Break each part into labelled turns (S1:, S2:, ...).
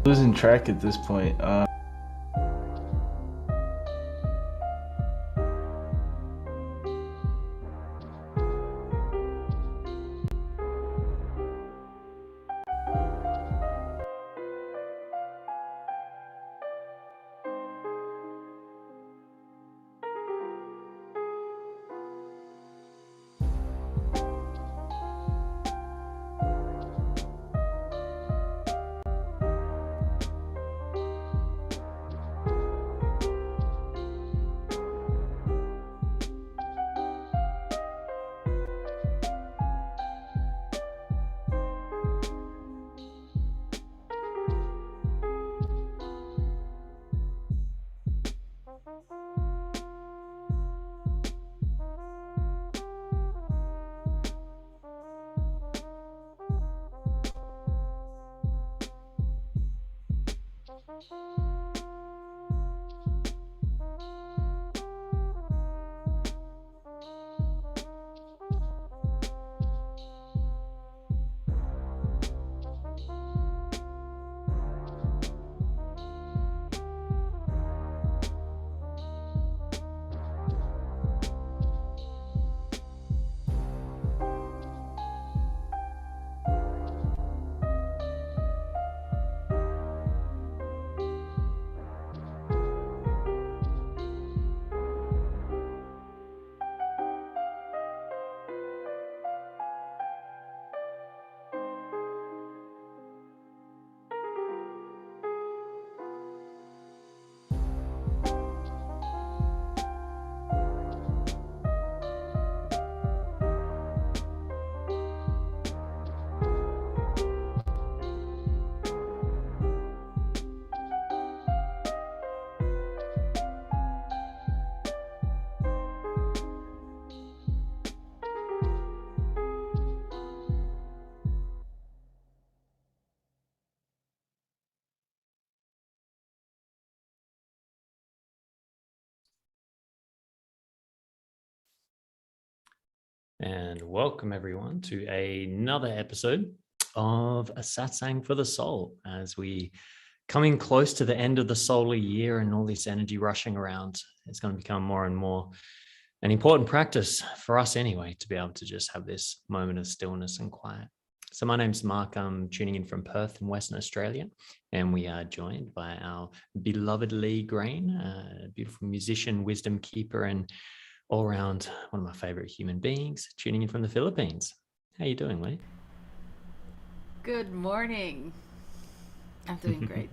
S1: Losing track at this point.
S2: And welcome everyone to another episode of a Satsang for the Soul, as we coming close to the end of the solar year and all this energy rushing around. It's going to become more and more an important practice for us anyway, to be able to just have this moment of stillness and quiet. So my name's Mark. I'm tuning in from Perth in Western Australia, and we are joined by our beloved Lee Green, a beautiful musician, wisdom keeper, and all around one of my favorite human beings, tuning in from the Philippines. How you doing, Lee?
S3: Good morning. I'm doing great.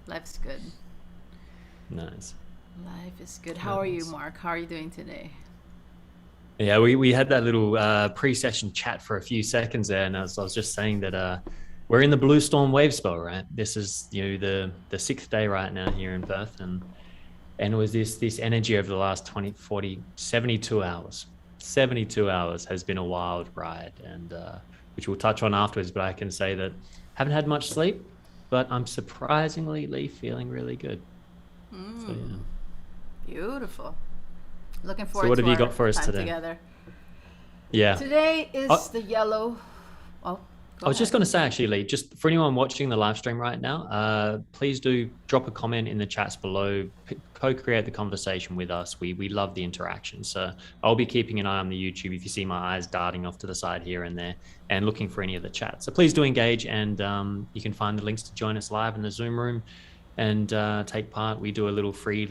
S3: Life's good.
S2: Nice.
S3: Life is good. How are you, Mark? How are you doing today?
S2: Yeah, we had that little pre-session chat for a few seconds there, and I was just saying that we're in the blue storm wave spell, right? This is the sixth day right now here in Perth, and it was this energy over the last 20, 40, 72 hours. 72 hours has been a wild ride, and which we'll touch on afterwards, but I can say that I haven't had much sleep, but I'm surprisingly feeling really good. So, yeah.
S3: Beautiful. Looking forward
S2: So what
S3: to
S2: have you
S3: our
S2: got for us
S3: time
S2: today?
S3: together.
S2: Yeah.
S3: Today is the yellow... Oh,
S2: I was just going to say, actually, Lee, just for anyone watching the live stream right now, please do drop a comment in the chats below, co-create the conversation with us. We love the interaction. So I'll be keeping an eye on the YouTube if you see my eyes darting off to the side here and there and looking for any of the chats. So please do engage, and you can find the links to join us live in the Zoom room and take part. We do a little free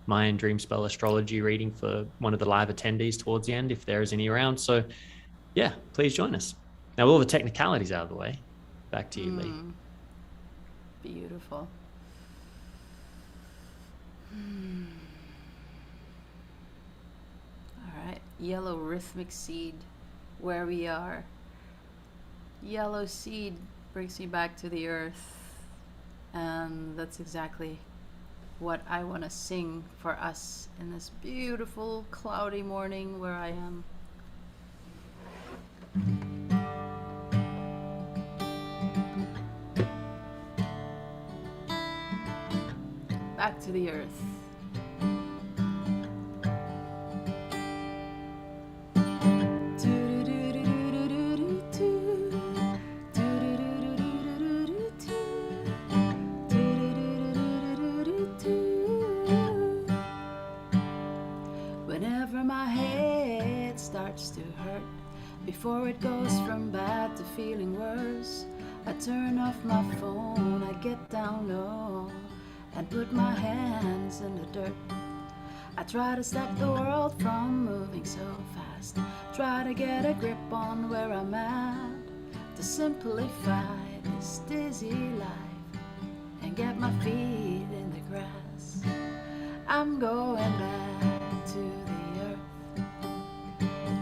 S2: Mayan Dreamspell astrology reading for one of the live attendees towards the end, if there is any around. So yeah, please join us. Now, with all the technicalities out of the way, back to you, Lee.
S3: Beautiful. All right. Yellow rhythmic seed, where we are. Yellow seed brings me back to the earth. And that's exactly what I want to sing for us in this beautiful cloudy morning where I am. Back to the earth. Whenever my head starts to hurt, before it goes from bad to feeling worse, I turn off my phone, I get down low and put my hands in the dirt. I try to stop the world from moving so fast, try to get a grip on where I'm at, to simplify this dizzy life and get my feet in the grass. I'm going back to the earth,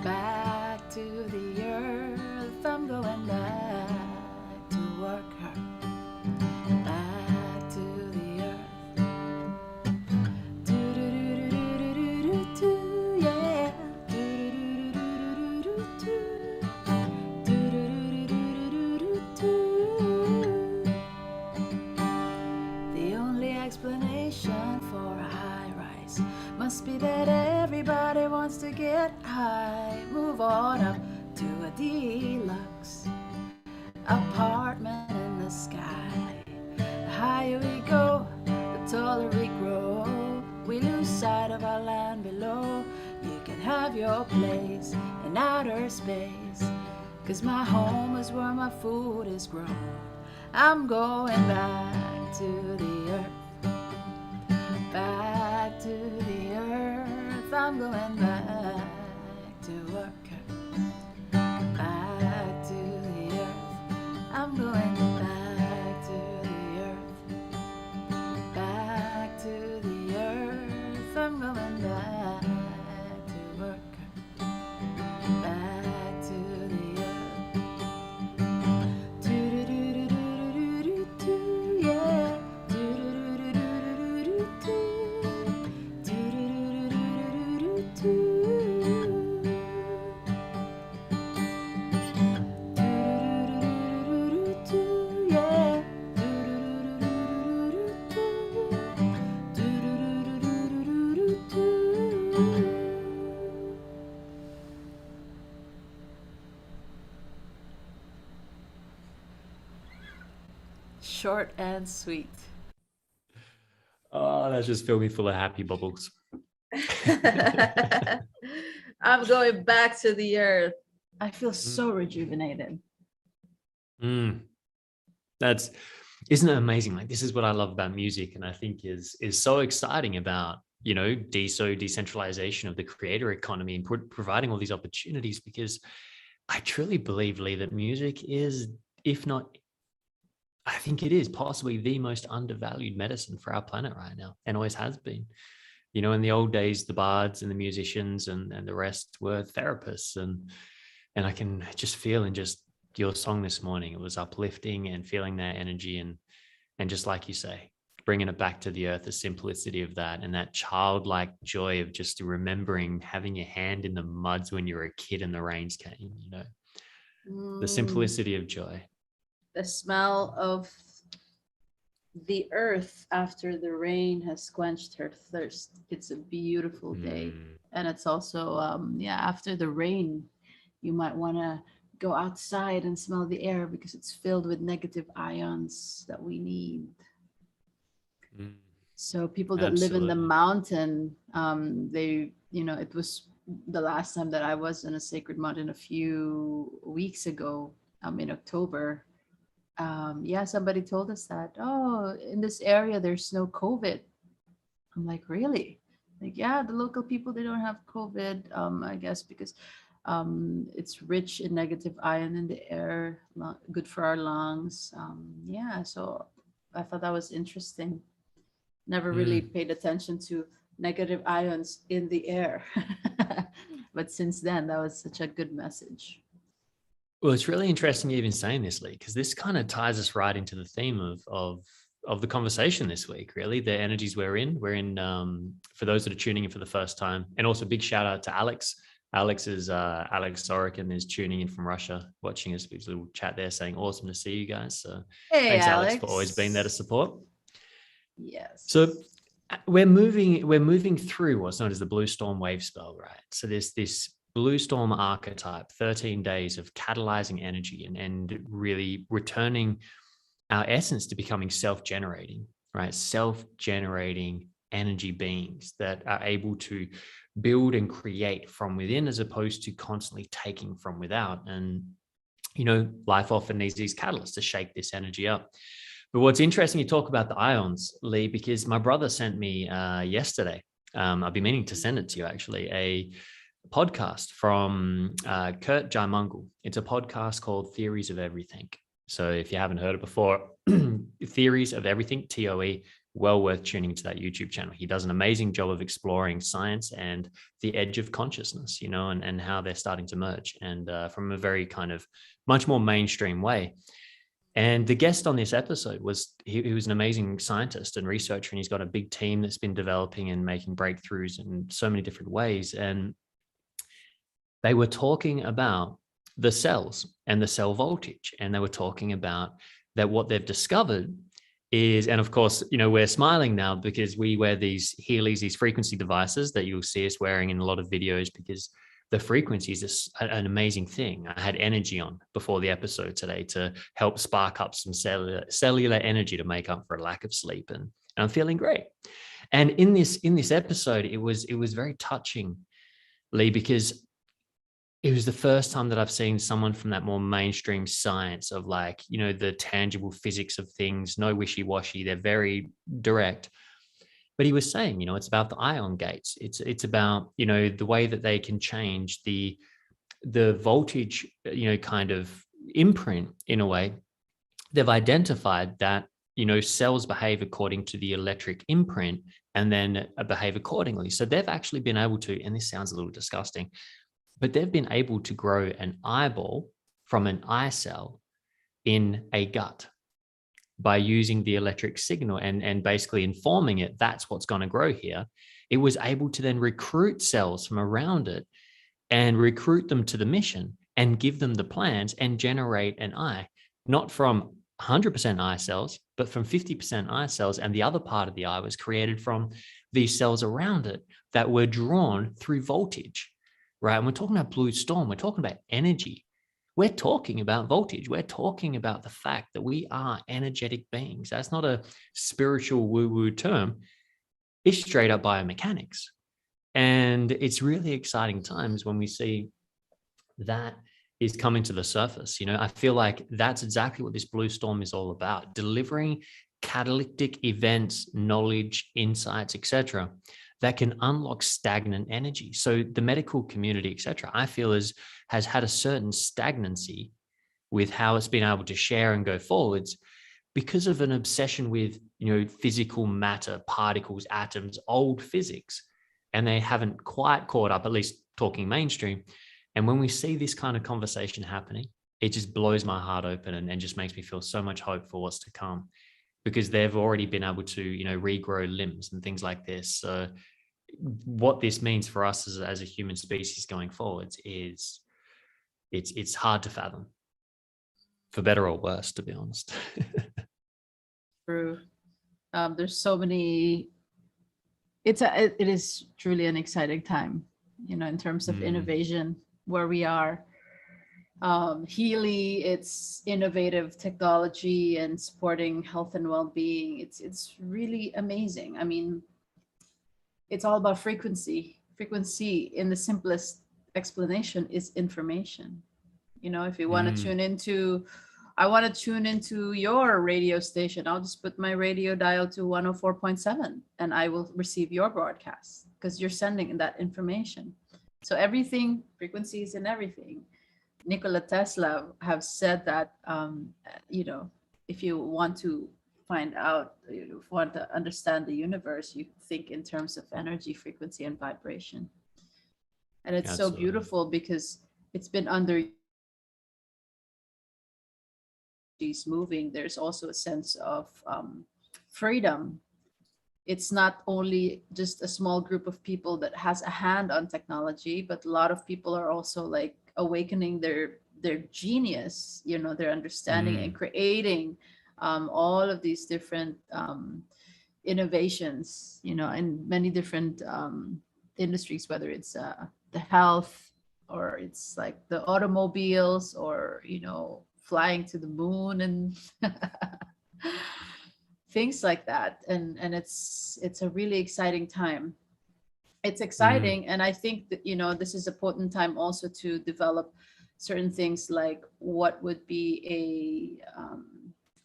S3: back to the earth. I'm going back to work hard, back to the earth. Do do do do do do do, yeah. Do do do do do do do do do do do do. The only explanation for a high rise must be that everybody wants to get high. Move on up to a deluxe apartment in the sky. The higher we go, the taller we grow. We lose sight of our land below. You can have your place in outer space, 'cause my home is where my food is grown. I'm going back to the earth, back to the earth. I'm going back to work, back to the earth. I'm going back to the earth, back to the earth. I'm going back to work, back to the earth. Do do do do do do do, yeah. Do do do do do do do do do do do. Short and sweet.
S2: Oh, that's just filled me full of happy bubbles.
S3: I'm going back to the earth. I feel so rejuvenated.
S2: Isn't it amazing? Like, this is what I love about music, and I think is so exciting about, you know, decentralization of the creator economy and providing all these opportunities, because I truly believe, Lee, that music is, if not, I think it is possibly the most undervalued medicine for our planet right now, and always has been. You know, in the old days, the bards and the musicians and the rest were therapists, and I can just feel in just your song this morning, it was uplifting and feeling that energy, and just like you say, bringing it back to the earth, the simplicity of that, and that childlike joy of just remembering having your hand in the muds when you were a kid and the rains came, you know, the simplicity of joy.
S3: The smell of the earth after the rain has quenched her thirst. It's a beautiful day. And it's also, after the rain, you might want to go outside and smell the air, because it's filled with negative ions that we need. So people that live in the mountain, it was the last time that I was in a sacred mountain a few weeks ago, in October. Somebody told us that, in this area there's no COVID. I'm like, really? Like, yeah, the local people, they don't have COVID, I guess because it's rich in negative ion in the air, good for our lungs. So I thought that was interesting. Never really paid attention to negative ions in the air. But since then, that was such a good message.
S2: Well, it's really interesting you even saying this, Lee, because this kind of ties us right into the theme of the conversation this week, really, the energies we're in. We're in, for those that are tuning in for the first time, and also big shout out to Alex. Alex Sorokin is tuning in from Russia, watching us. Big little chat there saying, awesome to see you guys. So
S3: hey,
S2: thanks, Alex, for always being there to support.
S3: Yes.
S2: So we're moving through what's known as the Blue Storm wave spell, right? So there's this Blue Storm archetype, 13 days of catalyzing energy and really returning our essence to becoming self-generating, right? Self-generating energy beings that are able to build and create from within, as opposed to constantly taking from without. And, life often needs these catalysts to shake this energy up. But what's interesting, you talk about the ions, Lee, because my brother sent me yesterday, I've been meaning to send it to you actually, a podcast from Kurt Jaimungal. It's a podcast called Theories of Everything. So if you haven't heard it before, Theories of Everything, TOE, well worth tuning into that YouTube channel. He does an amazing job of exploring science and the edge of consciousness, and how they're starting to merge, and from a very kind of much more mainstream way. And the guest on this episode was, he was an amazing scientist and researcher, and he's got a big team that's been developing and making breakthroughs in so many different ways. And they were talking about the cells and the cell voltage. And they were talking about that what they've discovered is, and of course, we're smiling now because we wear these Heelys, these frequency devices that you'll see us wearing in a lot of videos, because the frequency is an amazing thing. I had energy on before the episode today to help spark up some cellular energy to make up for a lack of sleep. And I'm feeling great. And in this episode, it was very touching, Lee, because it was the first time that I've seen someone from that more mainstream science of the tangible physics of things, no wishy-washy. They're very direct. But he was saying, it's about the ion gates. It's about, the way that they can change the voltage, kind of imprint in a way. They've identified that, cells behave according to the electric imprint and then behave accordingly. So they've actually been able to, and this sounds a little disgusting, but they've been able to grow an eyeball from an eye cell in a gut by using the electric signal and basically informing it that's what's going to grow here. It was able to then recruit cells from around it and recruit them to the mission and give them the plans and generate an eye, not from 100% eye cells, but from 50% eye cells. And the other part of the eye was created from these cells around it that were drawn through voltage, right? And we're talking about blue storm. We're talking about energy. We're talking about voltage. We're talking about the fact that we are energetic beings. That's not a spiritual woo-woo term. It's straight up biomechanics. And it's really exciting times when we see that is coming to the surface. I feel like that's exactly what this blue storm is all about, delivering catalytic events, knowledge, insights, etc., that can unlock stagnant energy. So the medical community, etc., I feel has had a certain stagnancy with how it's been able to share and go forwards because of an obsession with, physical matter, particles, atoms, old physics, and they haven't quite caught up, at least talking mainstream. And when we see this kind of conversation happening, it just blows my heart open and just makes me feel so much hope for what's to come, because they've already been able to, regrow limbs and things like this. So what this means for us as a human species going forwards is it's hard to fathom, for better or worse, to be honest.
S3: True. There's so many. It is truly an exciting time, in terms of innovation where we are. Healy, it's innovative technology and supporting health and well-being. It's really amazing. I mean, it's all about frequency. Frequency, in the simplest explanation, is information. If you want to tune into, I want to tune into your radio station, I'll just put my radio dial to 104.7 and I will receive your broadcast because you're sending that information. So everything, frequencies and everything. Nikola Tesla have said that, if you want to find out, if you want to understand the universe, you think in terms of energy, frequency, and vibration. And it's Absolutely. So beautiful because it's been under moving. There's also a sense of freedom. It's not only just a small group of people that has a hand on technology, but a lot of people are also like awakening their genius, their understanding and creating all of these different innovations, in many different industries, whether it's the health or it's like the automobiles or, flying to the moon and things like that. And it's a really exciting time. it's exciting. And I think that, this is a potent time also to develop certain things, like what would be a,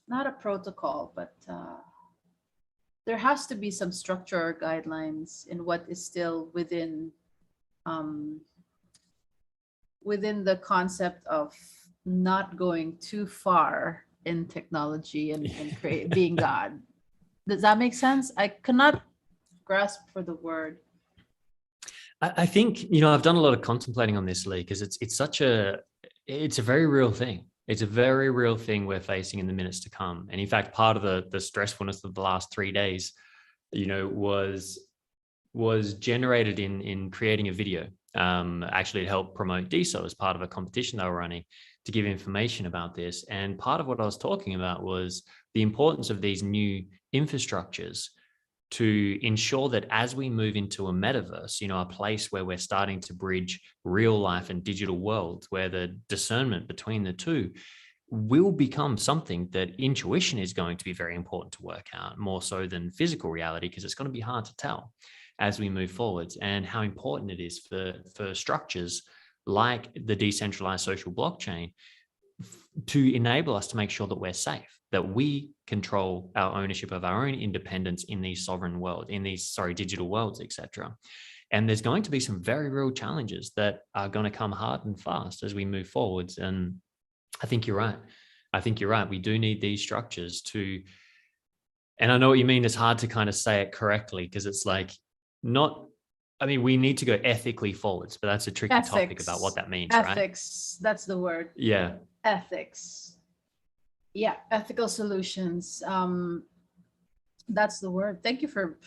S3: not a protocol, but there has to be some structure or guidelines in what is still um, within the concept of not going too far in technology and being God. Does that make sense? I cannot grasp for the word.
S2: I think, I've done a lot of contemplating on this, Lee, because it's a very real thing. It's a very real thing we're facing in the minutes to come. And in fact, part of the stressfulness of the last 3 days, was generated in creating a video, actually to help promote DSO as part of a competition they were running, to give information about this. And part of what I was talking about was the importance of these new infrastructures to ensure that as we move into a metaverse, a place where we're starting to bridge real life and digital worlds, where the discernment between the two will become something that intuition is going to be very important to work out, more so than physical reality, because it's going to be hard to tell as we move forwards, and how important it is for structures like the decentralized social blockchain to enable us to make sure that we're safe, that we control our ownership of our own independence in these sovereign world, in these, digital worlds, etc. And there's going to be some very real challenges that are going to come hard and fast as we move forwards. And I think you're right. We do need these structures to, and I know what you mean. It's hard to kind of say it correctly, because it's like, we need to go ethically forwards, but that's a tricky topic about what that means, right?
S3: Ethics, that's the word.
S2: Yeah.
S3: Ethics. Yeah, ethical solutions. That's the word. Thank you for,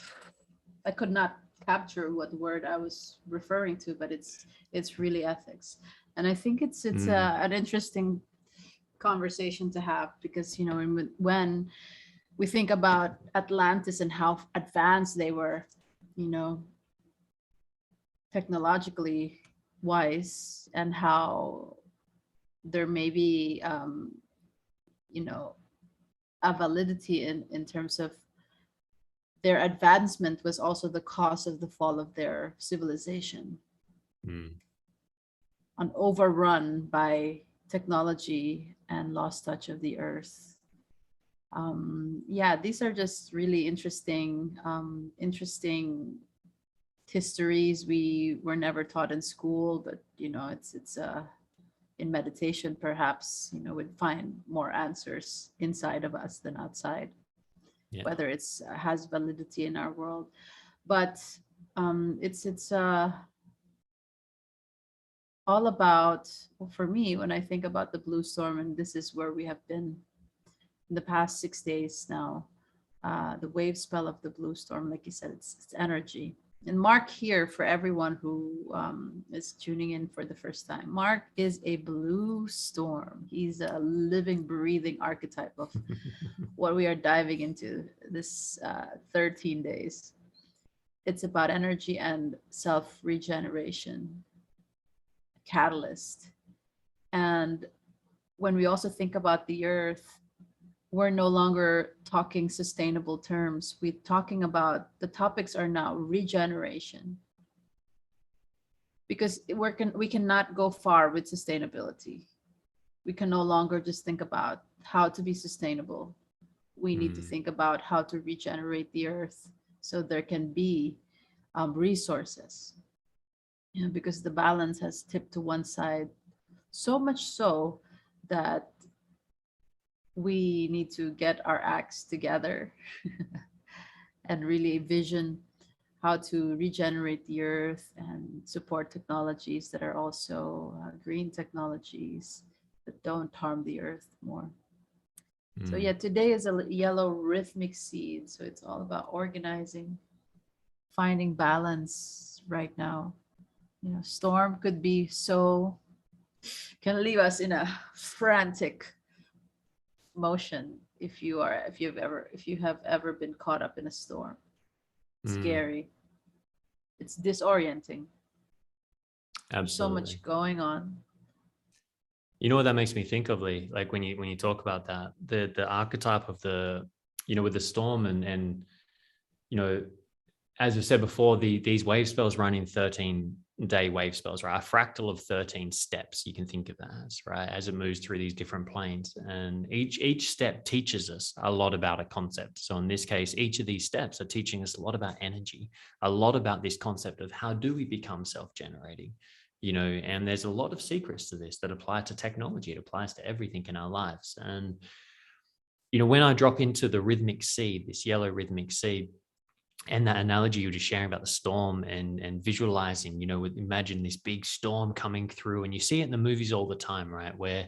S3: I could not capture what word I was referring to, but it's really ethics. And I think it's an interesting conversation to have, because, when we think about Atlantis and how advanced they were, technologically wise, and how there may be a validity in terms of their advancement was also the cause of the fall of their civilization. An overrun by technology and lost touch of the earth. These are just really interesting histories we were never taught in school, but it's in meditation perhaps we'd find more answers inside of us than outside. Yeah. Whether it's has validity in our world, but it's all about, for me, when I think about the blue storm, and this is where we have been in the past 6 days now, the wave spell of the blue storm, like you said, it's energy. And Mark here, for everyone who is tuning in for the first time, Mark is a blue storm. He's a living, breathing archetype of what we are diving into this 13 days. It's about energy and self-regeneration, catalyst. And when we also think about the earth, we're no longer talking sustainable terms. We're talking about, the topics are now regeneration, because we cannot go far with sustainability. We can no longer just think about how to be sustainable. We need to think about how to regenerate the earth so there can be resources. Because the balance has tipped to one side, so much so that we need to get our acts together and really vision how to regenerate the earth and support technologies that are also green technologies that don't harm the earth more. So today is a yellow rhythmic seed. So it's all about organizing, finding balance right now. Storm could be can leave us in a frantic motion if you have ever been caught up in a storm. Scary. It's disorienting.
S2: Absolutely.
S3: There's so much going on.
S2: You know what that makes me think of, Lee? Like when you talk about that, the archetype of the, with the storm and as I said before, these wave spells run in 13-day wave spells, right? A fractal of 13 steps, you can think of that as, right? As it moves through these different planes. And each step teaches us a lot about a concept. So in this case, each of these steps are teaching us a lot about energy, a lot about this concept of how do we become self-generating, you know, and there's a lot of secrets to this that apply to technology. It applies to everything in our lives. And, you know, when I drop into the rhythmic seed, this yellow rhythmic seed, and that analogy you were just sharing about the storm and visualizing, you know, imagine this big storm coming through, and you see it in the movies all the time, right? Where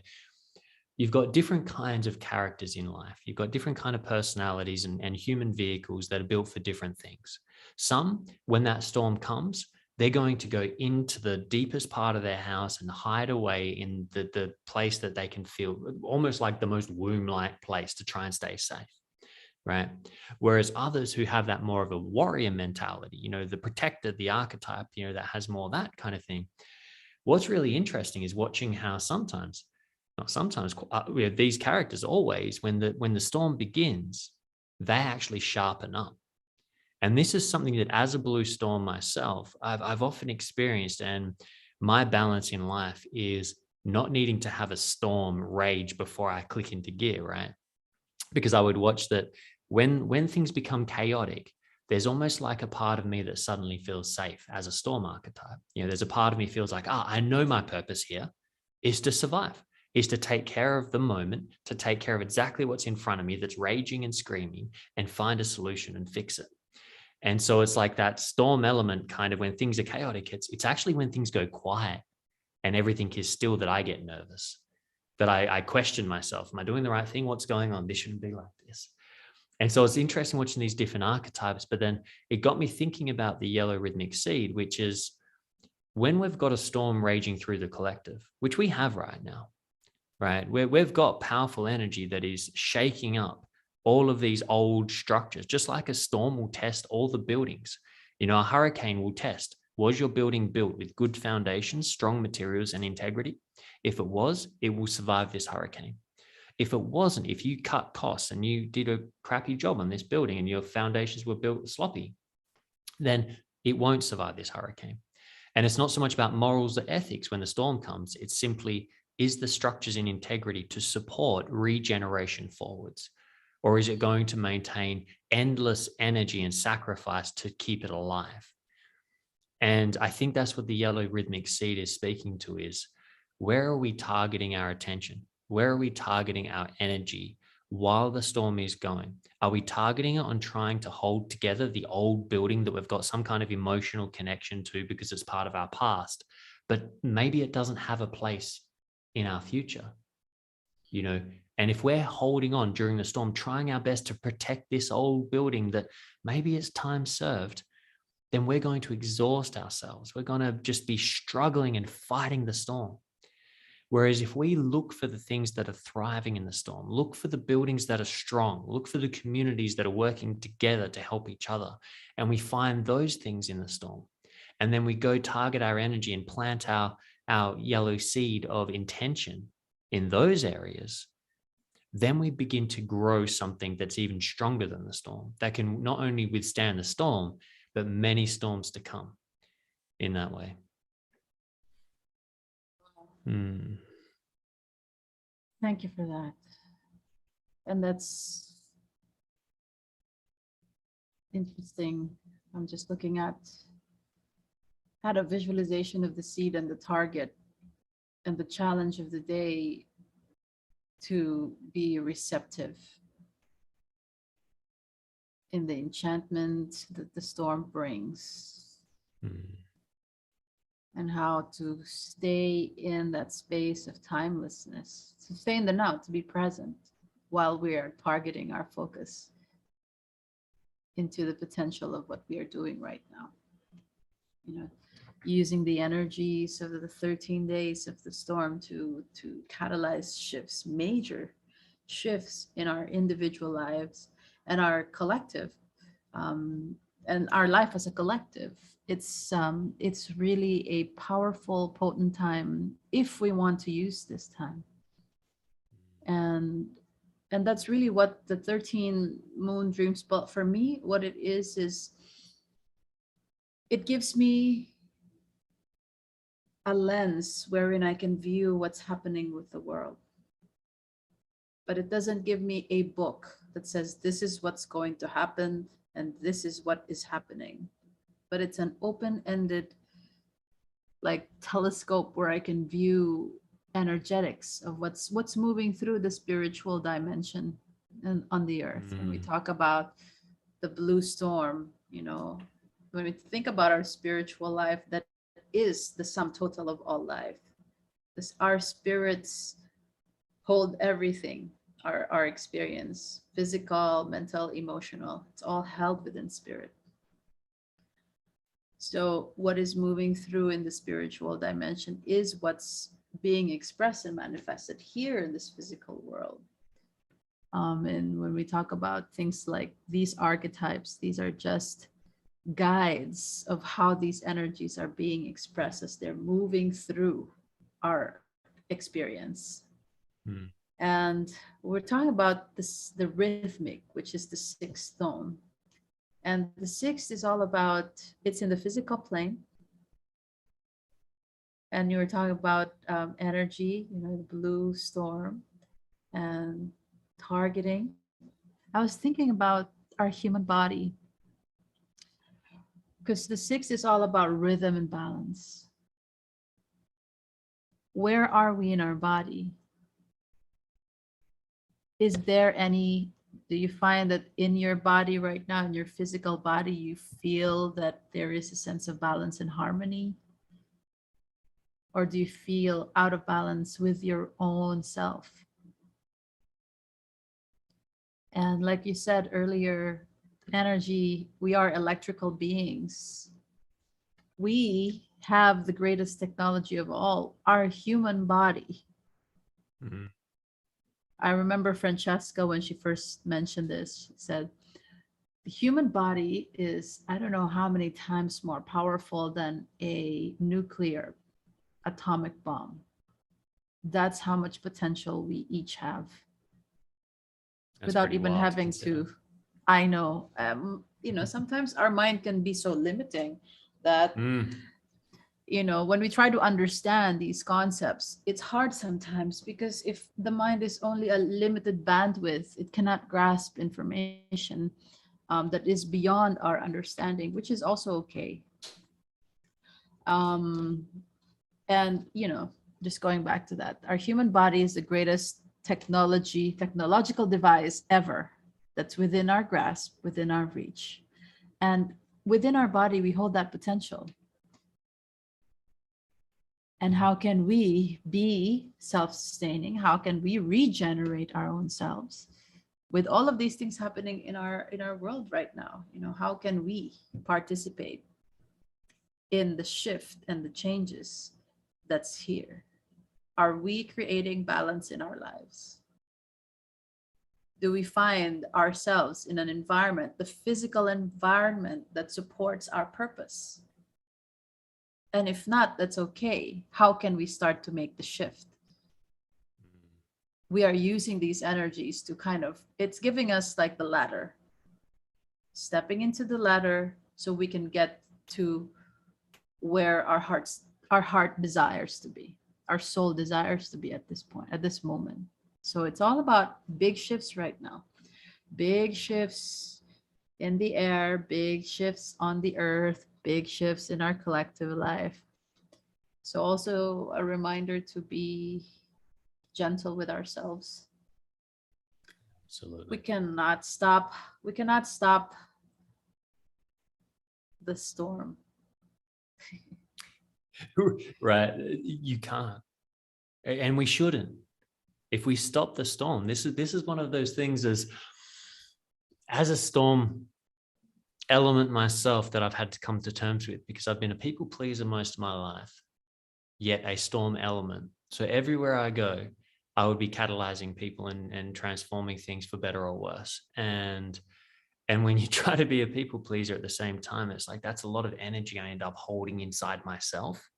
S2: you've got different kinds of characters in life. You've got different kind of personalities and human vehicles that are built for different things. Some, when that storm comes, they're going to go into the deepest part of their house and hide away in the place that they can feel almost like the most womb-like place to try and stay safe. Right. Whereas others who have that more of a warrior mentality, you know, the protector, the archetype, you know, that has more of that kind of thing. What's really interesting is watching how sometimes, not sometimes, these characters always, when the storm begins, they actually sharpen up. And this is something that as a blue storm myself, I've often experienced. And my balance in life is not needing to have a storm rage before I click into gear, right? Because I would watch that when things become chaotic, there's almost like a part of me that suddenly feels safe as a storm archetype. You know, there's a part of me feels like, I know my purpose here is to survive, is to take care of the moment, to take care of exactly what's in front of me that's raging and screaming, and find a solution and fix it. And so it's like that storm element kind of when things are chaotic, it's actually when things go quiet and everything is still that I get nervous, that I question myself. Am I doing the right thing? What's going on? This shouldn't be like this. And so it's interesting watching these different archetypes, but then it got me thinking about the yellow rhythmic seed, which is when we've got a storm raging through the collective, which we have right now, right? Where we've got powerful energy that is shaking up all of these old structures, just like a storm will test all the buildings. You know, a hurricane will test, was your building built with good foundations, strong materials, and integrity? If it was, it will survive this hurricane. If it wasn't, if you cut costs and you did a crappy job on this building and your foundations were built sloppy, then it won't survive this hurricane. And it's not so much about morals or ethics when the storm comes. It's simply, is the structures in integrity to support regeneration forwards? Or is it going to maintain endless energy and sacrifice to keep it alive? And I think that's what the yellow rhythmic seed is speaking to is, where are we targeting our attention? Where are we targeting our energy while the storm is going? Are we targeting it on trying to hold together the old building that we've got some kind of emotional connection to because it's part of our past, but maybe it doesn't have a place in our future, you know? And if we're holding on during the storm, trying our best to protect this old building that maybe it's time served, then we're going to exhaust ourselves. We're going to just be struggling and fighting the storm. Whereas if we look for the things that are thriving in the storm, look for the buildings that are strong, look for the communities that are working together to help each other, and we find those things in the storm, and then we go target our energy and plant our yellow seed of intention in those areas, then we begin to grow something that's even stronger than the storm, that can not only withstand the storm, but many storms to come in that way.
S3: Thank you for that. And that's interesting. I'm just looking at had a visualization of the seed and the target and the challenge of the day to be receptive in the enchantment that the storm brings. And how to stay in that space of timelessness, to stay in the now, to be present while we are targeting our focus into the potential of what we are doing right now. You know, using the energies of the 13 days of the storm to catalyze shifts, major shifts in our individual lives and our collective, and our life as a collective. It's really a powerful, potent time if we want to use this time. And that's really what the 13 moon dream spell for me, what it is it gives me a lens wherein I can view what's happening with the world. But it doesn't give me a book that says this is what's going to happen and this is what is happening. But it's an open-ended like telescope where I can view energetics of what's moving through the spiritual dimension and on the earth. When we talk about the blue storm, when we think about our spiritual life, that is the sum total of all life. Our spirits hold everything, our experience, physical, mental, emotional. It's all held within spirit. So what is moving through in the spiritual dimension is what's being expressed and manifested here in this physical world. And when we talk about things like these archetypes, these are just guides of how these energies are being expressed as they're moving through our experience. And we're talking about the rhythmic, which is the sixth tone. And the sixth is all about, it's in the physical plane. And you were talking about energy, the blue storm and targeting. I was thinking about our human body, because the sixth is all about rhythm and balance. Where are we in our body? Is there any, do you find that in your body right now, in your physical body, you feel that there is a sense of balance and harmony? Or do you feel out of balance with your own self? And like you said earlier, energy, we are electrical beings. We have the greatest technology of all, our human body. I remember Francesca, when she first mentioned this, she said, the human body is, I don't know how many times more powerful than a nuclear atomic bomb. That's how much potential we each have. That's without even having to, I know, sometimes our mind can be so limiting that, when we try to understand these concepts, it's hard sometimes, because if the mind is only a limited bandwidth, it cannot grasp information that is beyond our understanding, which is also okay. And, just going back to that, our human body is the greatest technological device ever that's within our grasp, within our reach. And within our body, we hold that potential. And how can we be self-sustaining? How can we regenerate our own selves with all of these things happening in our world right now? How can we participate in the shift and the changes that's here? Are we creating balance in our lives? Do we find ourselves in an environment, the physical environment, that supports our purpose? And if not, that's okay. How can we start to make the shift? We are using these energies to it's giving us like the ladder, stepping into the ladder so we can get to where our heart desires to be, our soul desires to be at this point, at this moment. So it's all about big shifts right now. Big shifts in the air, big shifts on the earth, big shifts in our collective life. So also a reminder to be gentle with ourselves.
S2: Absolutely.
S3: We cannot stop the storm.
S2: Right. You can't. And we shouldn't. If we stop the storm, this is one of those things as a storm element myself that I've had to come to terms with, because I've been a people pleaser most of my life, yet a storm element. So everywhere I go, I would be catalyzing people and transforming things for better or worse. And when you try to be a people pleaser at the same time, it's like, that's a lot of energy I end up holding inside myself,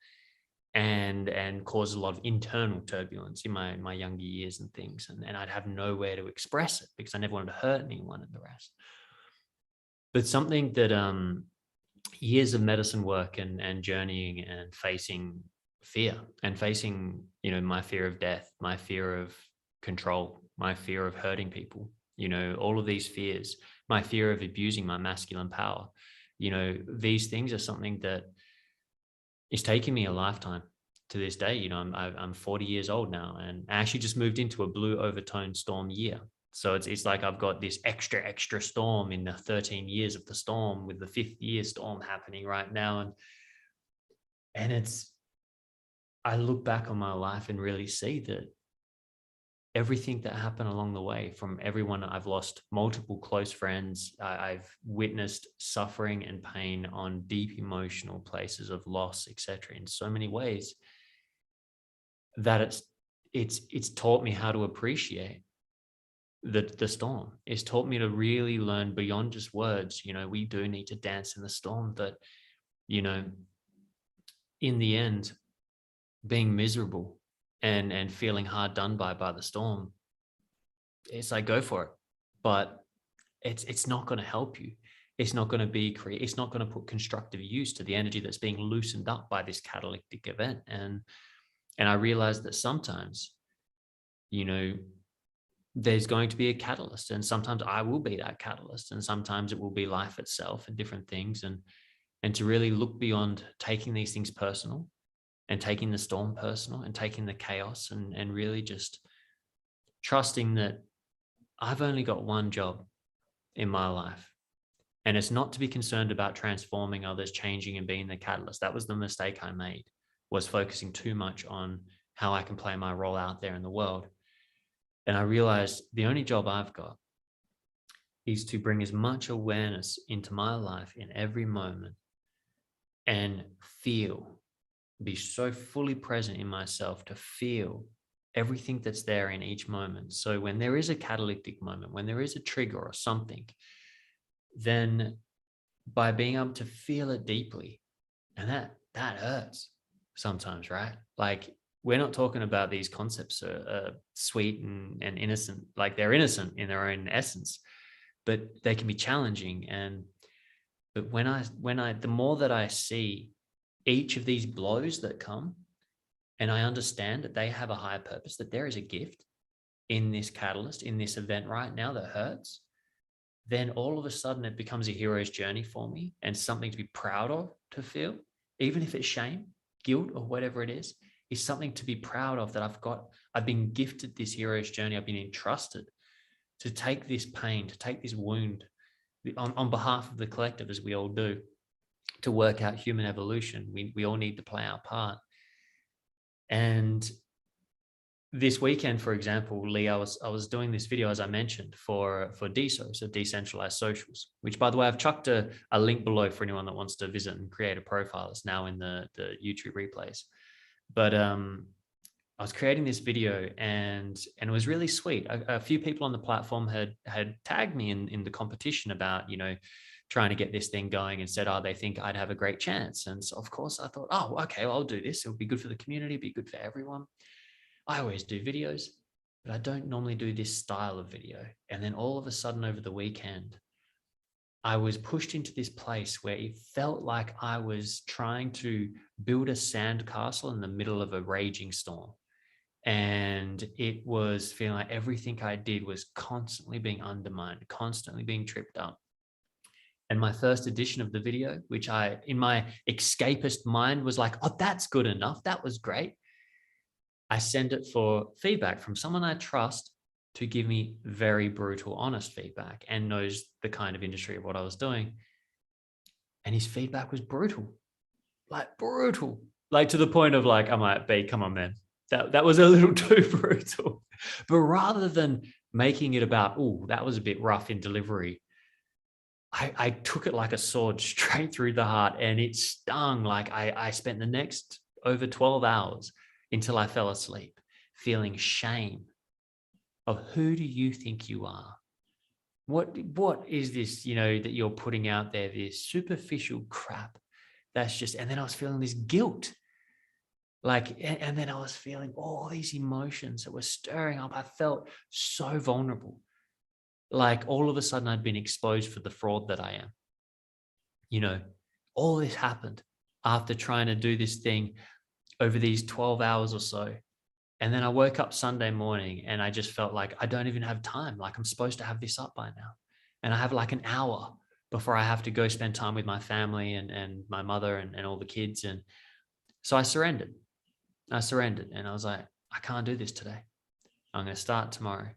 S2: and cause a lot of internal turbulence in my younger years and things. And I'd have nowhere to express it because I never wanted to hurt anyone and the rest. But something that years of medicine work and journeying and facing fear and facing, my fear of death, my fear of control, my fear of hurting people, all of these fears, my fear of abusing my masculine power, these things are something that is taking me a lifetime to this day. I'm 40 years old now, and I actually just moved into a blue overtone storm year. So it's like I've got this extra storm in the 13 years of the storm, with the 5th year storm happening right now. And I look back on my life and really see that everything that happened along the way, from everyone I've lost, multiple close friends, I've witnessed suffering and pain on deep emotional places of loss, etc., in so many ways, that it's taught me how to appreciate the storm. It's taught me to really learn beyond just words. We do need to dance in the storm, but in the end, being miserable and feeling hard done by the storm, it's like, go for it, but it's not going to help you. It's not going to be it's not going to put constructive use to the energy that's being loosened up by this catalytic event. And I realized that sometimes, there's going to be a catalyst, and sometimes I will be that catalyst, and sometimes it will be life itself and different things. And to really look beyond taking these things personal, and taking the storm personal, and taking the chaos, and really just trusting that I've only got one job in my life. And it's not to be concerned about transforming others, changing and being the catalyst. That was the mistake I made, was focusing too much on how I can play my role out there in the world. And I realized the only job I've got is to bring as much awareness into my life in every moment, and be so fully present in myself to feel everything that's there in each moment. So when there is a catalytic moment, when there is a trigger or something, then by being able to feel it deeply, and that hurts sometimes, right? Like, we're not talking about these concepts are sweet and innocent. Like, they're innocent in their own essence, but they can be challenging. But the more that I see each of these blows that come, and I understand that they have a higher purpose, that there is a gift in this catalyst, in this event right now that hurts, then all of a sudden it becomes a hero's journey for me, and something to be proud of, to feel, even if it's shame, guilt, or whatever it is something to be proud of, that I've been gifted this hero's journey. I've been entrusted to take this pain, to take this wound on behalf of the collective, as we all do, to work out human evolution. We all need to play our part. And this weekend, for example, Lee, I was doing this video, as I mentioned, for DSO, so decentralized socials, which, by the way, I've chucked a link below for anyone that wants to visit and create a profile. It's now in the YouTube replays. But I was creating this video, and it was really sweet. A few people on the platform had tagged me in the competition about, trying to get this thing going, and said, they think I'd have a great chance. And so, of course, I thought, okay, well, I'll do this. It'll be good for the community, it'll be good for everyone. I always do videos, but I don't normally do this style of video. And then all of a sudden, over the weekend, I was pushed into this place where it felt like I was trying to build a sandcastle in the middle of a raging storm. And it was feeling like everything I did was constantly being undermined, constantly being tripped up. And my first edition of the video, which in my escapist mind was like, that's good enough, that was great, I sent it for feedback from someone I trust, to give me very brutal, honest feedback, and knows the kind of industry of what I was doing. And his feedback was brutal, like to the point of like, I'm like, B, come on, man. That was a little too brutal. But rather than making it about, that was a bit rough in delivery, I took it like a sword straight through the heart, and it stung. Like, I spent the next over 12 hours until I fell asleep, feeling shame of, who do you think you are? What is this, that you're putting out there, this superficial crap that's just, and then I was feeling this guilt, and then I was feeling all these emotions that were stirring up. I felt so vulnerable. Like, all of a sudden I'd been exposed for the fraud that I am. all this happened after trying to do this thing over these 12 hours or so. And then I woke up Sunday morning and I just felt like I don't even have time. Like I'm supposed to have this up by now. And I have like an hour before I have to go spend time with my family and my mother and all the kids. And so I surrendered. And I was like, I can't do this today. I'm going to start tomorrow.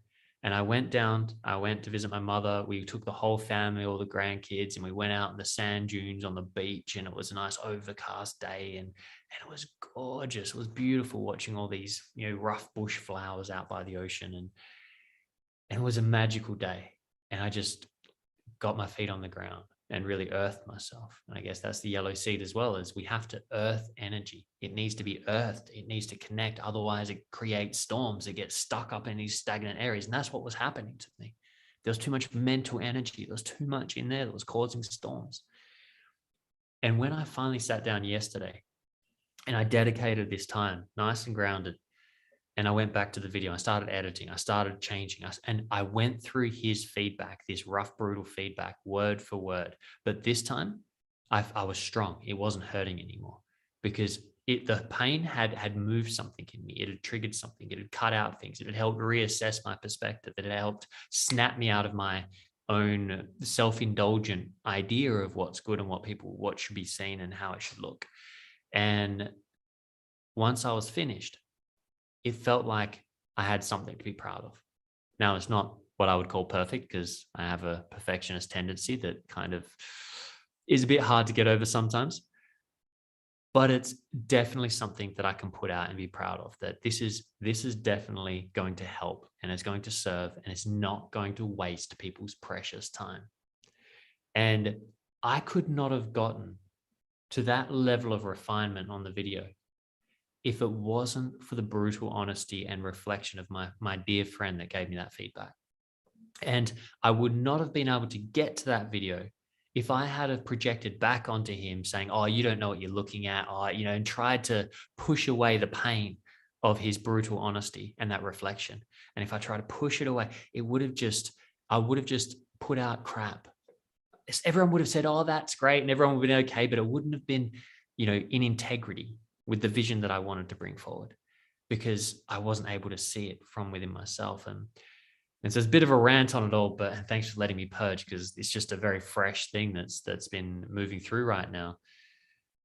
S2: And I went to visit my mother. We took the whole family, all the grandkids, and we went out in the sand dunes on the beach. And it was a nice overcast day. And it was gorgeous. It was beautiful watching all these, rough bush flowers out by the ocean. And it was a magical day. And I just got my feet on the ground and really earthed myself. And I guess that's the yellow seed as well, is we have to earth energy. It needs to be earthed. It needs to connect. Otherwise it creates storms. It gets stuck up in these stagnant areas. And that's what was happening to me. There was too much mental energy. There was too much in there that was causing storms. And when I finally sat down yesterday and I dedicated this time, nice and grounded, and I went back to the video, I started editing, I started changing us, and I went through his feedback, this rough, brutal feedback, word for word. But this time I was strong. It wasn't hurting anymore because the pain had moved something in me. It had triggered something. It had cut out things. It had helped reassess my perspective. It had helped snap me out of my own self-indulgent idea of what's good and what should be seen and how it should look. And once I was finished, it felt like I had something to be proud of. Now, it's not what I would call perfect because I have a perfectionist tendency that kind of is a bit hard to get over sometimes, but it's definitely something that I can put out and be proud of, that this is definitely going to help and it's going to serve and it's not going to waste people's precious time. And I could not have gotten to that level of refinement on the video if it wasn't for the brutal honesty and reflection of my dear friend that gave me that feedback. And I would not have been able to get to that video if I had have projected back onto him saying, oh, you don't know what you're looking at, and tried to push away the pain of his brutal honesty and that reflection. And if I try to push it away, I would have just put out crap. Everyone would have said, oh, that's great. And everyone would have been okay, but it wouldn't have been, in integrity with the vision that I wanted to bring forward, because I wasn't able to see it from within myself. And so it's a bit of a rant on it all, but thanks for letting me purge, because it's just a very fresh thing that's been moving through right now.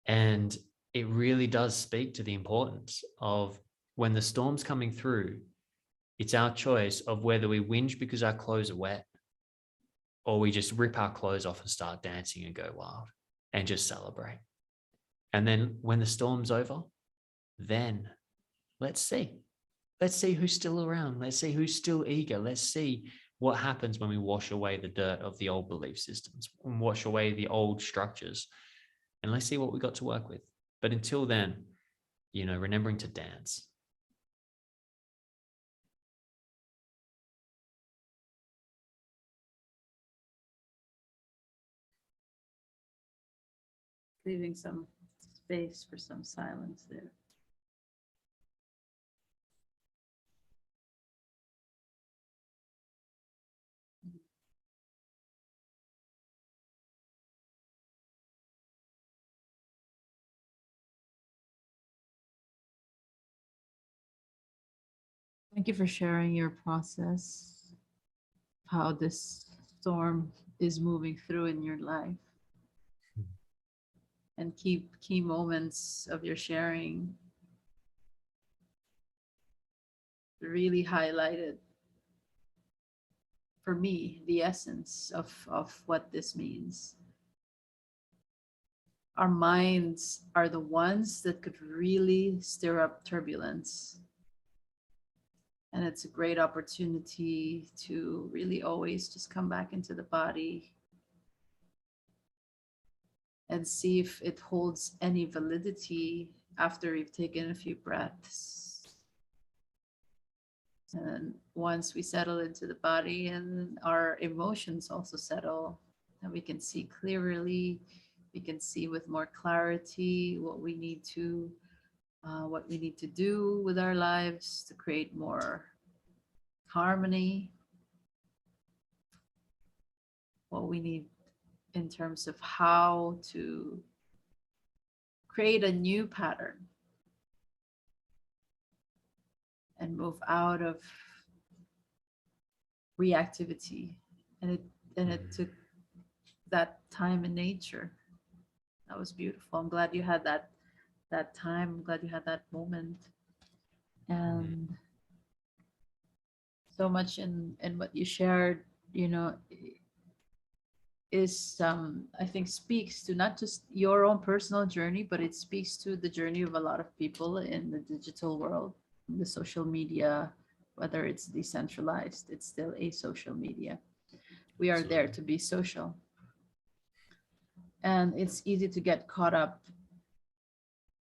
S2: And it really does speak to the importance of when the storm's coming through, it's our choice of whether we whinge because our clothes are wet or we just rip our clothes off and start dancing and go wild and just celebrate. And then when the storm's over, then let's see who's still around. Let's see who's still eager. Let's see what happens when we wash away the dirt of the old belief systems and wash away the old structures. And let's see what we got to work with. But until then, remembering to dance.
S3: Leaving some space for some silence there. Thank you for sharing your process, how this storm is moving through in your life. And key moments of your sharing really highlighted for me the essence of what this means. Our minds are the ones that could really stir up turbulence. And it's a great opportunity to really always just come back into the body and see if it holds any validity after you've taken a few breaths. And once we settle into the body and our emotions also settle, and we can see clearly, we can see with more clarity what we need to do with our lives to create more harmony, what we need in terms of how to create a new pattern and move out of reactivity. And it took that time in nature. That was beautiful. I'm glad you had that time. I'm glad you had that moment. And so much in what you shared, you know, is I think speaks to not just your own personal journey, but it speaks to the journey of a lot of people in the digital world, the social media, whether it's decentralized, it's still a social media. We are there to be social. And it's easy to get caught up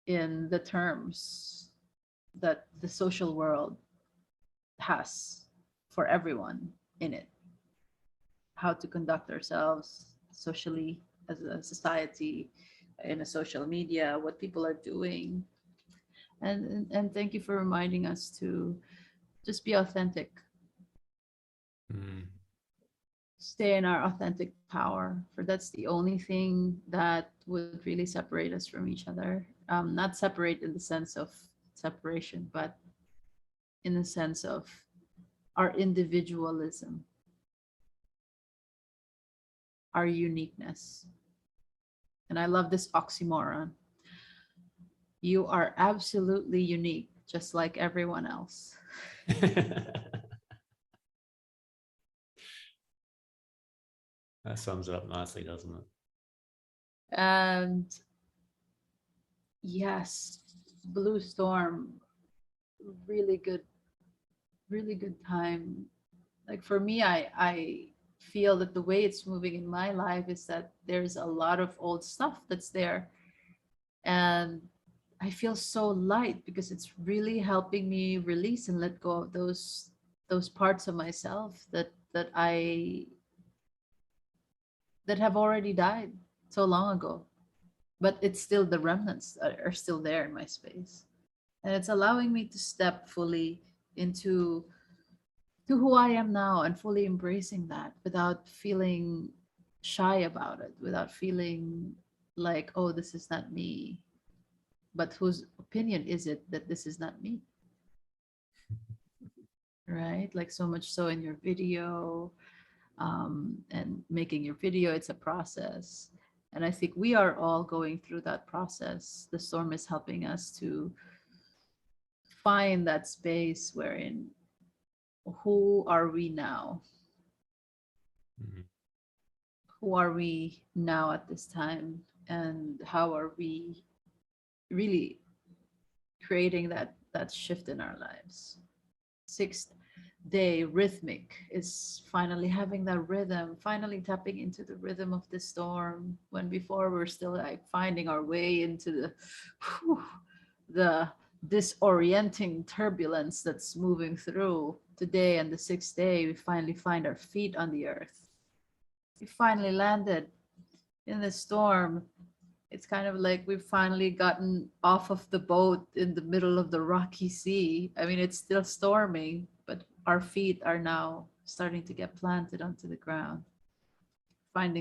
S3: in the terms that the social world has for everyone in it. How to conduct ourselves socially as a society, in a social media, what people are doing. And thank you for reminding us to just be authentic. Stay in our authentic power, for that's the only thing that would really separate us from each other. Not separate in the sense of separation, but in the sense of our individualism, our uniqueness. And I love this oxymoron. You are absolutely unique, just like everyone else.
S2: That sums it up nicely, doesn't it?
S3: And yes, Blue Storm, really good time. Like for me, I feel that the way it's moving in my life is that there's a lot of old stuff that's there. And I feel so light because it's really helping me release and let go of those parts of myself that have already died so long ago, but it's still the remnants that are still there in my space. And it's allowing me to step fully into to who I am now and fully embracing that without feeling shy about it, without feeling like, oh, this is not me. But whose opinion is it that this is not me? Right? Like so much so in your video, and making your video, it's a process. And I think we are all going through that process. The storm is helping us to find that space wherein who are we now? Who are we now at this time? And how are we really creating that shift in our lives? Sixth day rhythmic is finally having that rhythm, finally tapping into the rhythm of the storm, when before we're still like finding our way into the disorienting turbulence that's moving through. Today and the sixth day, we finally find our feet on the earth. We finally landed in the storm. It's kind of like we've finally gotten off of the boat in the middle of the rocky sea. I mean, it's still storming, but our feet are now starting to get planted onto the ground,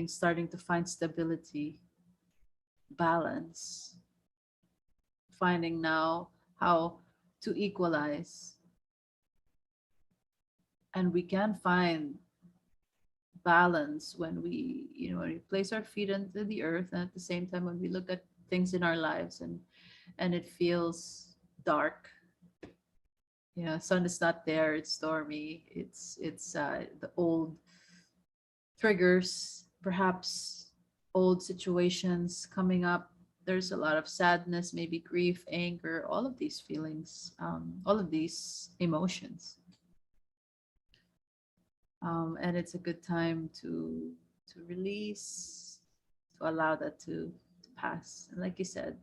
S3: starting to find stability, balance, finding now how to equalize. And we can find balance when when we place our feet into the earth, and at the same time when we look at things in our lives and it feels dark. Sun is not there, it's stormy, it's the old triggers, perhaps old situations coming up. There's a lot of sadness, maybe grief, anger, all of these feelings, all of these emotions. And it's a good time to release, to allow that to pass. And like you said,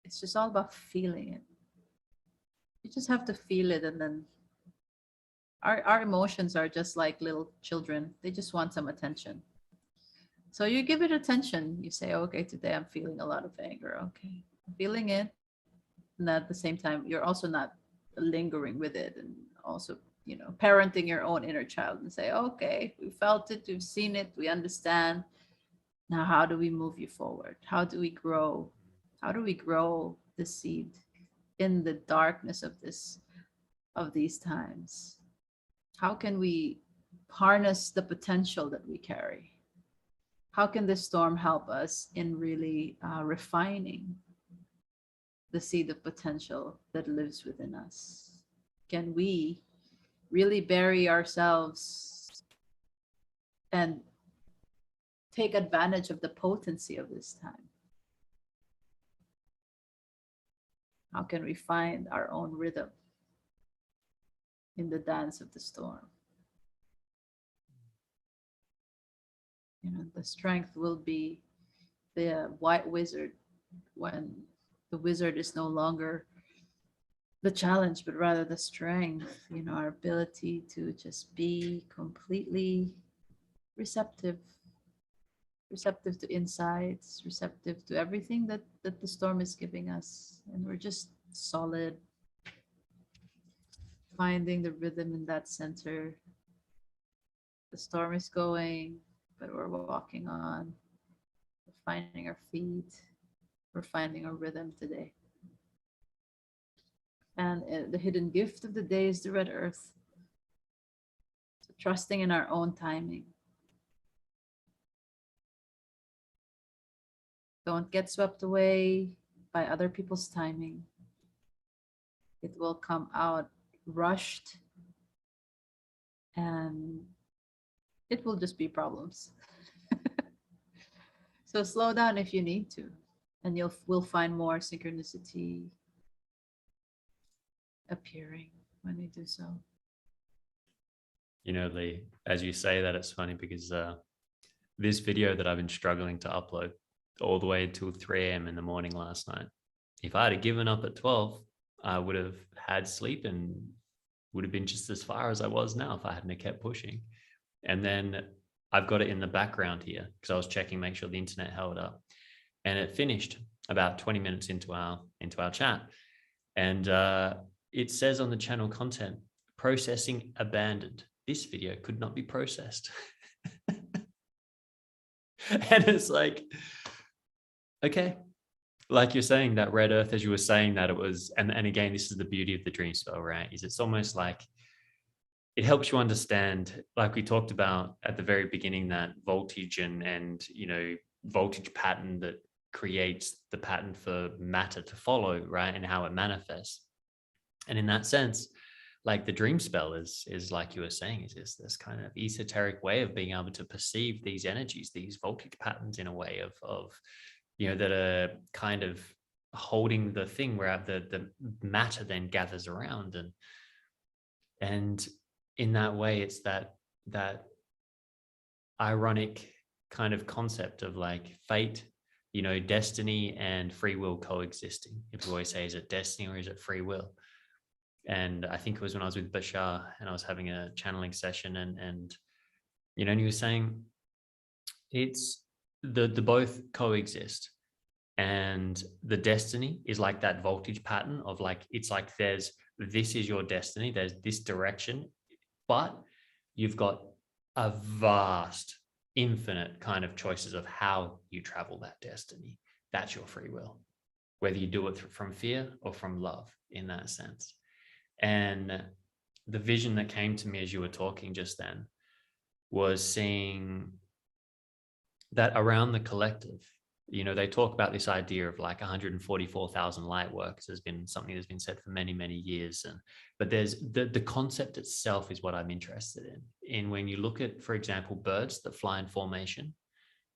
S3: it's just all about feeling it. You just have to feel it, and then our emotions are just like little children. They just want some attention. So you give it attention. You say, okay, today I'm feeling a lot of anger. Okay, I'm feeling it. And at the same time, you're also not lingering with it, and also parenting your own inner child and say, okay, we felt it, we've seen it, we understand. Now, how do we move you forward? How do we grow? How do we grow the seed in the darkness of these times? How can we harness the potential that we carry? How can this storm help us in really refining the seed of potential that lives within us? Can we really bury ourselves and take advantage of the potency of this time? How can we find our own rhythm in the dance of the storm? You know, the strength will be the white wizard when the wizard is no longer the challenge, but rather the strength, you know, our ability to just be completely receptive, receptive to insights, receptive to everything that the storm is giving us. And we're just solid, finding the rhythm in that center. The storm is going, but we're walking on. We're finding our feet. We're finding our rhythm today. And the hidden gift of the day is the red earth. So trusting in our own timing. Don't get swept away by other people's timing. It will come out rushed and it will just be problems. So slow down if you need to, and we'll find more synchronicity appearing when we do so.
S2: You know, Lee, as you say that, it's funny because this video that I've been struggling to upload all the way until 3 a.m. in the morning last night, if I had given up at 12, I would have had sleep and would have been just as far as I was now if I hadn't have kept pushing. And then I've got it in the background here because I was checking, make sure the internet held up, and it finished about 20 minutes into our chat. And it says on the channel content, processing abandoned. This video could not be processed. And it's like, okay, like you're saying, that red earth, as you were saying that, it was, and again, this is the beauty of the dream spell, right? Is it's almost like it helps you understand, like we talked about at the very beginning, that voltage and you know, voltage pattern that creates the pattern for matter to follow, right? And how it manifests. And in that sense, like the dream spell is like you were saying, is this kind of esoteric way of being able to perceive these energies, these voltage patterns in a way of you know, that are kind of holding the thing where the matter then gathers around. And in that way, it's that ironic kind of concept of like fate, you know, destiny and free will coexisting. People always say, is it destiny or is it free will? And I think it was when I was with Bashar and I was having a channeling session, and you know, and he was saying it's the both coexist. And the destiny is like that voltage pattern of like, it's like this is your destiny, there's this direction, but you've got a vast, infinite kind of choices of how you travel that destiny. That's your free will, whether you do it from fear or from love, in that sense. And the vision that came to me as you were talking just then was seeing that around the collective, you know, they talk about this idea of like 144,000 light workers has been something that's been said for many, many years. But there's the concept itself is what I'm interested in when you look at, for example, birds that fly in formation,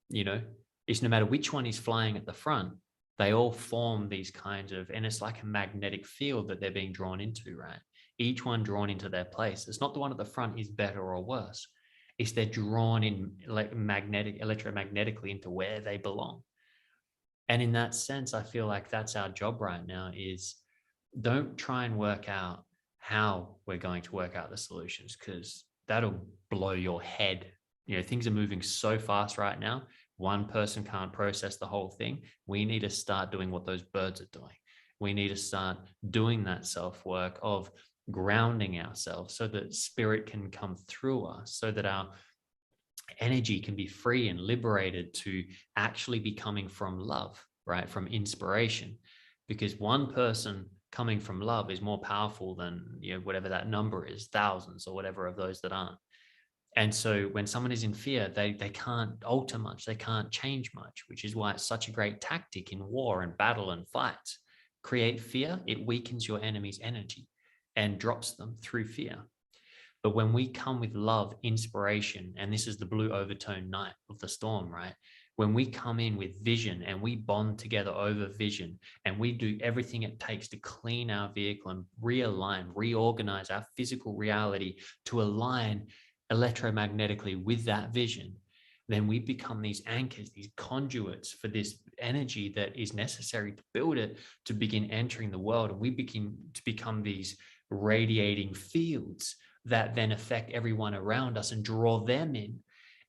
S2: you know, it's no matter which one is flying at the front, they all form these kinds of, and it's like a magnetic field that they're being drawn into, right? Each one drawn into their place. It's not the one at the front is better or worse. It's they're drawn in like electromagnetically into where they belong. And in that sense, I feel like that's our job right now, is don't try and work out how we're going to work out the solutions, because that'll blow your head. You know, things are moving so fast right now. One person can't process the whole thing. We need to start doing what those birds are doing. We need to start doing that self-work of grounding ourselves so that spirit can come through us, so that our energy can be free and liberated to actually be coming from love, right? From inspiration, because one person coming from love is more powerful than, whatever that number is, thousands or whatever of those that aren't. And so when someone is in fear, they can't alter much, they can't change much, which is why it's such a great tactic in war and battle and fights. Create fear, it weakens your enemy's energy and drops them through fear. But when we come with love, inspiration, and this is the blue overtone night of the storm, right? When we come in with vision and we bond together over vision, and we do everything it takes to clean our vehicle and realign, reorganize our physical reality to align electromagnetically with that vision, then we become these anchors, these conduits for this energy that is necessary to build it, to begin entering the world. And we begin to become these radiating fields that then affect everyone around us and draw them in.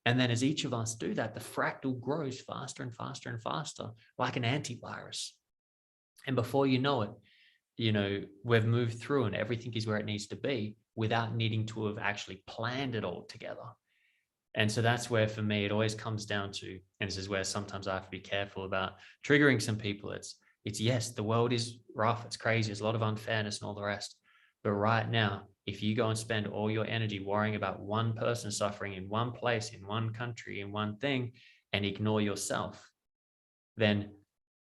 S2: And then as each of us do that, the fractal grows faster and faster and faster, like an antivirus. And before you know it, we've moved through and everything is where it needs to be without needing to have actually planned it all together. And so that's where, for me, it always comes down to, and this is where sometimes I have to be careful about triggering some people. It's yes, the world is rough, it's crazy, there's a lot of unfairness and all the rest. But right now, if you go and spend all your energy worrying about one person suffering in one place, in one country, in one thing, and ignore yourself, then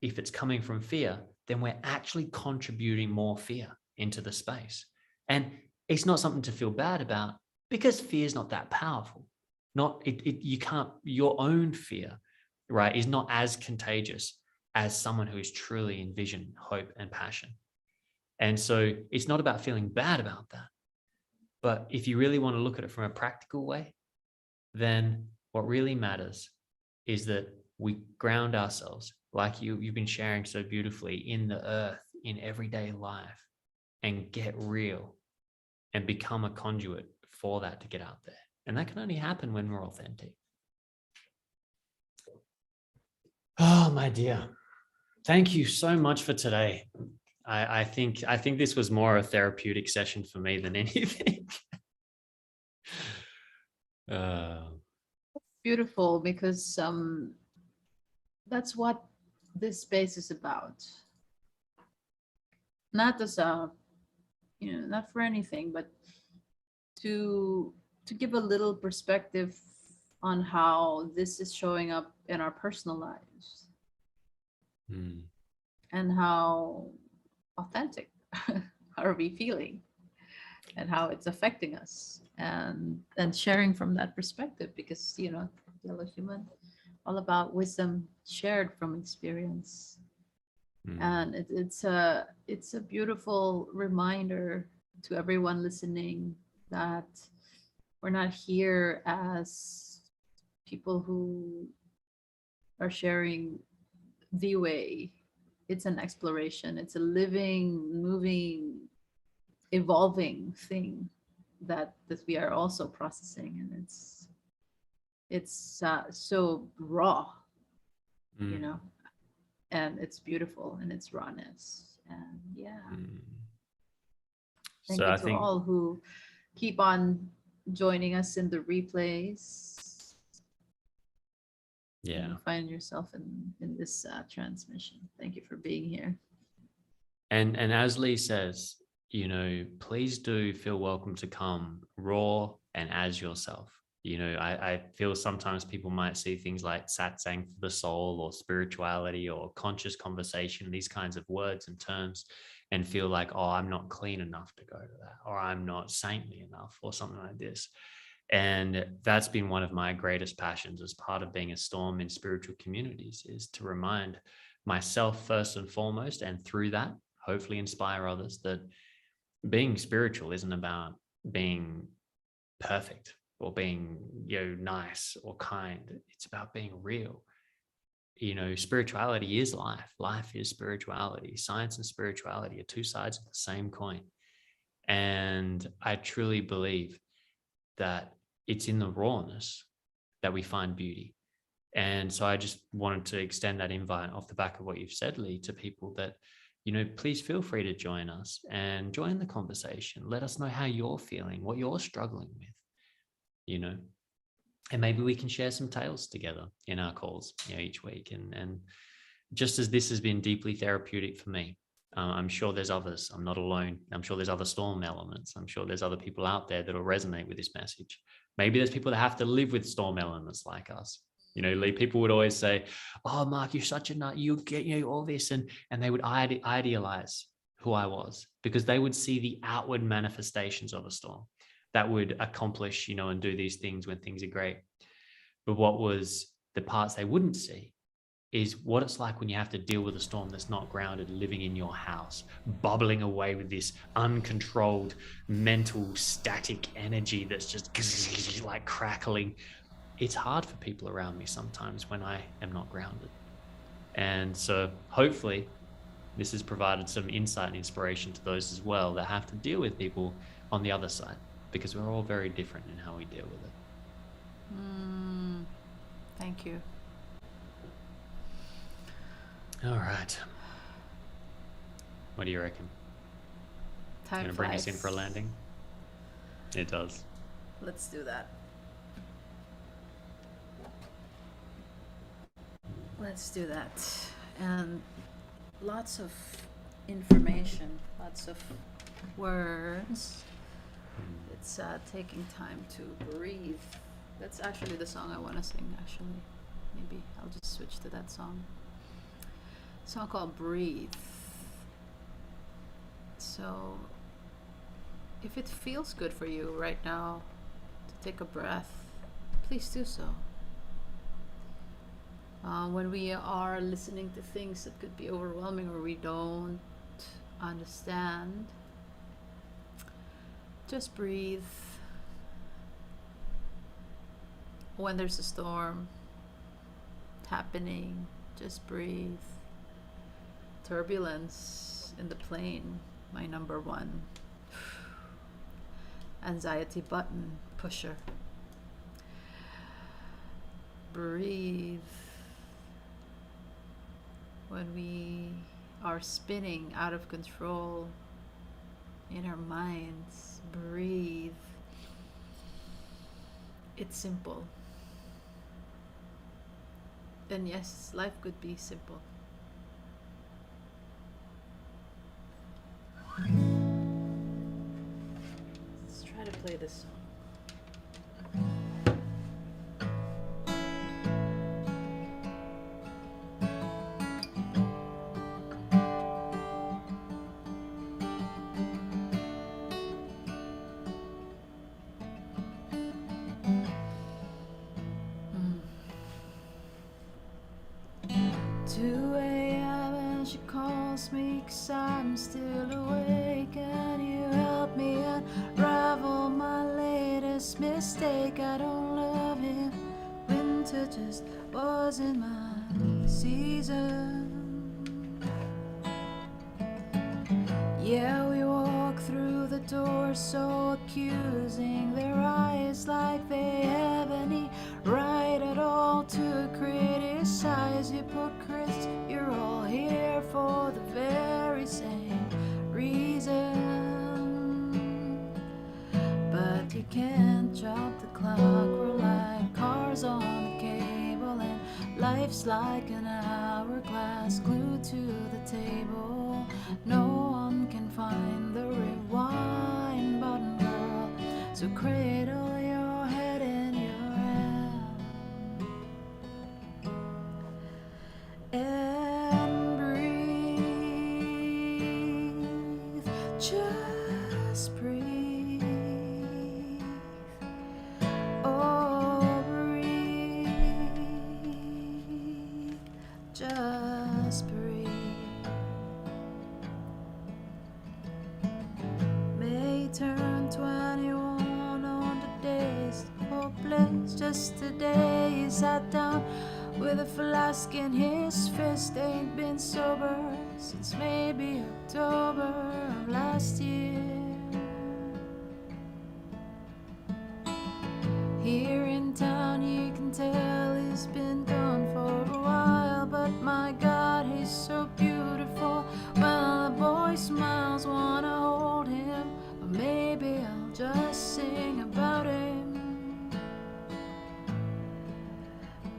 S2: if it's coming from fear, then we're actually contributing more fear into the space. And it's not something to feel bad about, because fear is not that powerful. You can't, your own fear, right, is not as contagious as someone who is truly in vision, hope, and passion. And so it's not about feeling bad about that. But if you really want to look at it from a practical way, then what really matters is that we ground ourselves, like you've been sharing so beautifully, in the earth, in everyday life, and get real and become a conduit for that to get out there. And that can only happen when we're authentic. Oh, my dear. Thank you so much for today. I think this was more a therapeutic session for me than anything.
S3: Beautiful, because that's what this space is about. Not as not for anything, but to give a little perspective on how this is showing up in our personal lives, and how authentic are we feeling, and how it's affecting us, and sharing from that perspective, because Yellow Human, all about wisdom shared from experience. And it's a beautiful reminder to everyone listening that we're not here as people who are sharing the way. It's an exploration. It's a living, moving, evolving thing that we are also processing, and it's so raw, and it's beautiful in its rawness. And thank you to all who keep on joining us in the replays.
S2: Yeah,
S3: you find yourself in this transmission. Thank you for being here.
S2: And as Lee says, please do feel welcome to come raw and as yourself. I feel sometimes people might see things like satsang for the soul, or spirituality, or conscious conversation, these kinds of words and terms, and feel like, oh, I'm not clean enough to go to that, or I'm not saintly enough, or something like this. And that's been one of my greatest passions as part of being a storm in spiritual communities, is to remind myself first and foremost, and through that, hopefully inspire others, that being spiritual isn't about being perfect or being, nice or kind. It's about being real. Spirituality is life. Life is spirituality. Science and spirituality are two sides of the same coin. And I truly believe that it's in the rawness that we find beauty. And so I just wanted to extend that invite off the back of what you've said, Lee, to people that, please feel free to join us and join the conversation. Let us know how you're feeling, what you're struggling with, and maybe we can share some tales together in our calls, each week, and just as this has been deeply therapeutic for me, I'm sure there's others. I'm not alone. I'm sure there's other storm elements. I'm sure there's other people out there that will resonate with this message. Maybe there's people that have to live with storm elements like us. You know, people would always say, "Oh, Mark, you're such a nut. You get, all this," and they would idealize who I was, because they would see the outward manifestations of a storm that would accomplish, and do these things when things are great. But what was the parts they wouldn't see is what it's like when you have to deal with a storm that's not grounded, living in your house, bubbling away with this uncontrolled mental static energy that's just like crackling. It's hard for people around me sometimes when I am not grounded. And so hopefully this has provided some insight and inspiration to those as well that have to deal with people on the other side, because we're all very different in how we deal with it.
S3: Thank you.
S2: All right. What do you reckon?
S3: Time
S2: gonna
S3: flies.
S2: bring us in for a landing? It does.
S3: Let's do that. Let's do that. And lots of information, lots of words. It's taking time to breathe. That's actually the song I want to sing, actually. Maybe I'll just switch to that song. A song called Breathe. So if it feels good for you right now to take a breath, please do so. When we are listening to things that could be overwhelming or we don't understand, just breathe. When there's a storm happening, just breathe. Turbulence in the plane, my number one anxiety button pusher. Breathe. When we are spinning out of control in our minds, breathe. It's simple. And yes, life could be simple. Let's try to play this song. I'm still awake, and you help me unravel my latest mistake. I don't love him. Winter just wasn't my season. Yeah, we walk through the door so accusing, their eyes like they have any right at all to criticize. Hypocrites, you're all here for the very same reason, but you can't jump the clock. We're like cars on the cable, and life's like an hourglass glued to the table. No one can find the rewind button, girl, so cradle your head in your hand and breathe. Just breathe. Oh, breathe. Just breathe. May turn 21 on the days hopeless. Just today he sat down with a flask in his fist. Ain't been sober since maybe October of last year. Here in town you can tell he's been gone for a while, but my God, he's so beautiful. Well, the boy smiles, wanna hold him, or maybe I'll just sing about him.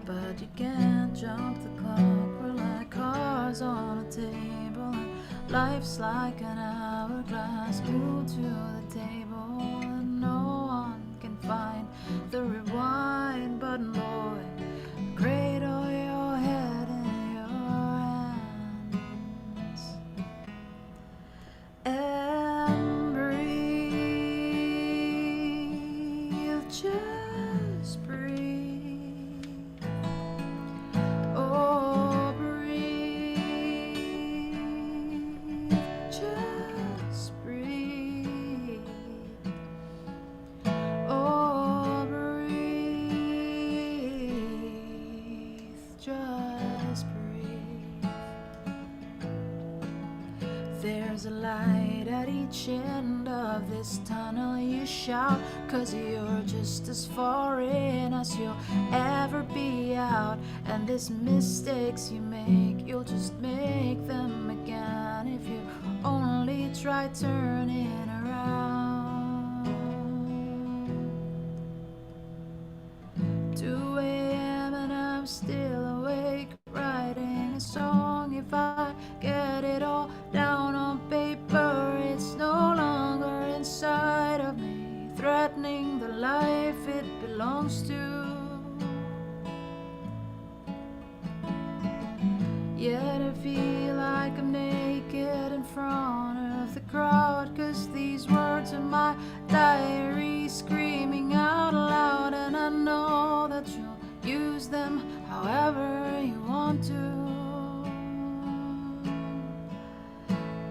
S3: But you can't jump the clock, we're like cars Life's like an hourglass glued to the table, and no one can find the rewind button, boy. Cradle your head in your hands and breathe, just breathe. Oh, breathe, just breathe. Oh, breathe, just breathe. There's a light at each end of this tunnel. You shout, 'cause you're just as far in as you'll ever be out. And these mistakes you make, you'll just make them again if you only try turning around. 2 a.m. and I'm still awake, writing a song. If I get it all down on paper, it's no longer inside of me, threatening the life it belongs to. Yet I feel like I'm naked in front of the crowd, 'cause these words are my diary screaming out loud. And I know that you'll use them however you want to,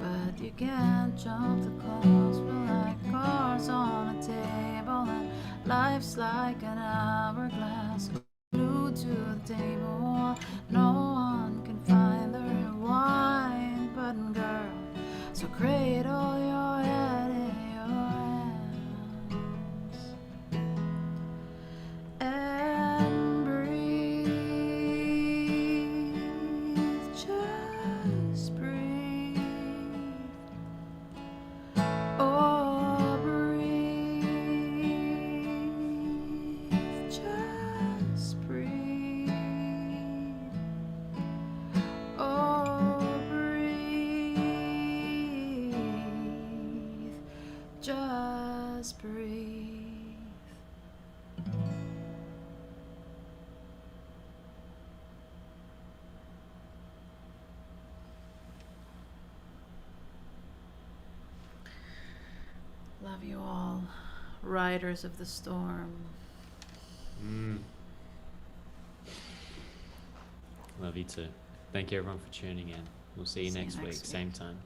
S3: but you can't jump the calls. We're like cards on a table, and life's like an hourglass glued to the table. No one can find the rewind button, girl. So cradle your head in your hands and breathe, just breathe. Oh, breathe, just breathe. Oh, breathe, just breathe. Love you all, riders of the storm.
S2: Love you too. Thank you everyone for tuning in. We'll see you next week, same time.